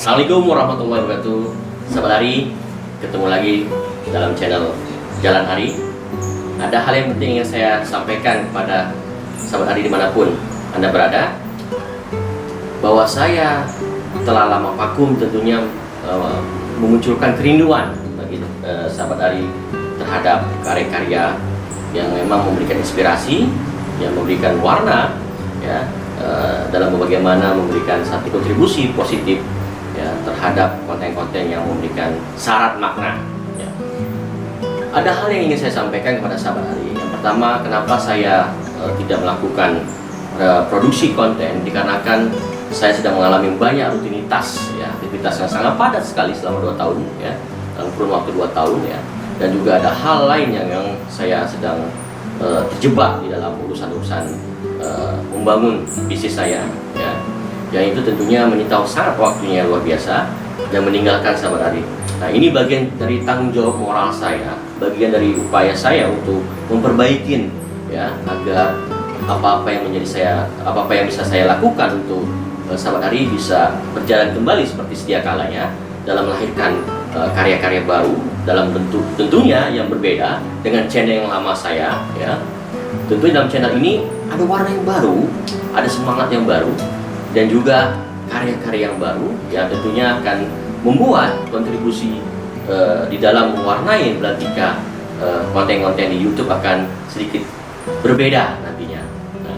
Assalamualaikum warahmatullahi wabarakatuh. Sahabat Hari, ketemu lagi dalam channel Jalan Hari. Ada hal yang penting yang saya sampaikan kepada sahabat Hari dimanapun Anda berada, bahwa saya telah lama vakum tentunya memunculkan kerinduan bagi sahabat Hari terhadap karya-karya yang memang memberikan inspirasi, yang memberikan warna, ya, dalam bagaimana memberikan satu kontribusi positif, ya, terhadap konten-konten yang memberikan syarat makna, ya. Ada hal yang ingin saya sampaikan kepada sahabat Hari. Yang pertama, kenapa saya tidak melakukan produksi konten, dikarenakan saya sedang mengalami banyak rutinitas, ya, aktivitas yang sangat padat sekali selama 2 tahun, ya, dalam kurun waktu 2 tahun, ya. Dan juga ada hal lain yang saya sedang terjebak di dalam urusan-urusan membangun bisnis saya, ya, yang itu tentunya menyita sangat waktunya luar biasa dan meninggalkan sahabat Hari. Nah, ini bagian dari tanggung jawab moral saya, bagian dari upaya saya untuk memperbaiki, ya, agar apa-apa yang bisa saya lakukan untuk sahabat Hari bisa berjalan kembali seperti sedia kalanya dalam melahirkan karya-karya baru dalam bentuk tentunya yang berbeda dengan channel yang lama saya, ya. Tentu dalam channel ini ada warna yang baru, ada semangat yang baru, dan juga karya-karya yang baru yang tentunya akan membuat kontribusi di dalam mewarnai belantika konten-konten di YouTube akan sedikit berbeda nantinya. Nah,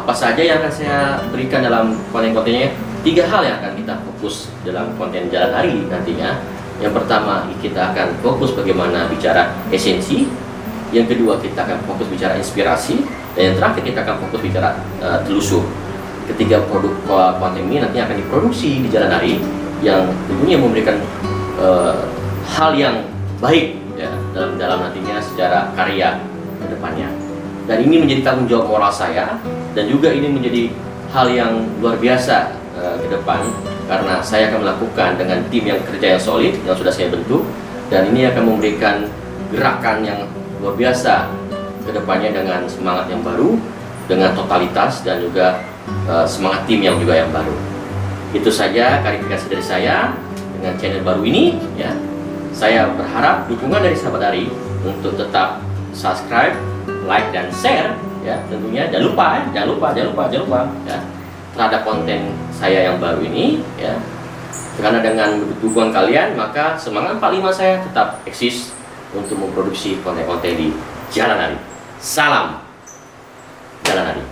apa saja yang akan saya berikan dalam konten-kontennya? 3 hal yang akan kita fokus dalam konten Jalan Hari nantinya. Yang pertama, kita akan fokus bagaimana bicara esensi. Yang kedua, kita akan fokus bicara inspirasi. Dan yang terakhir, kita akan fokus bicara telusur. Ketiga produk konten ini nanti akan diproduksi di Jalan Hari yang tentunya memberikan hal yang baik, ya, dalam nantinya secara karya ke depannya. Dan ini menjadi tanggung jawab moral saya, dan juga ini menjadi hal yang luar biasa ke depan, karena saya akan melakukan dengan tim yang kerja yang solid yang sudah saya bentuk, dan ini akan memberikan gerakan yang luar biasa ke depannya dengan semangat yang baru, dengan totalitas, dan juga semangat tim yang juga yang baru. Itu saja klarifikasi dari saya dengan channel baru ini, ya. Saya berharap dukungan dari sahabat Hari untuk tetap subscribe, like, dan share, ya, tentunya. Jangan lupa, ya, terhadap konten saya yang baru ini, ya. Karena dengan dukungan kalian, maka semangat 45 saya tetap eksis untuk memproduksi konten-konten di Jalan Hari. Salam Jalan Hari.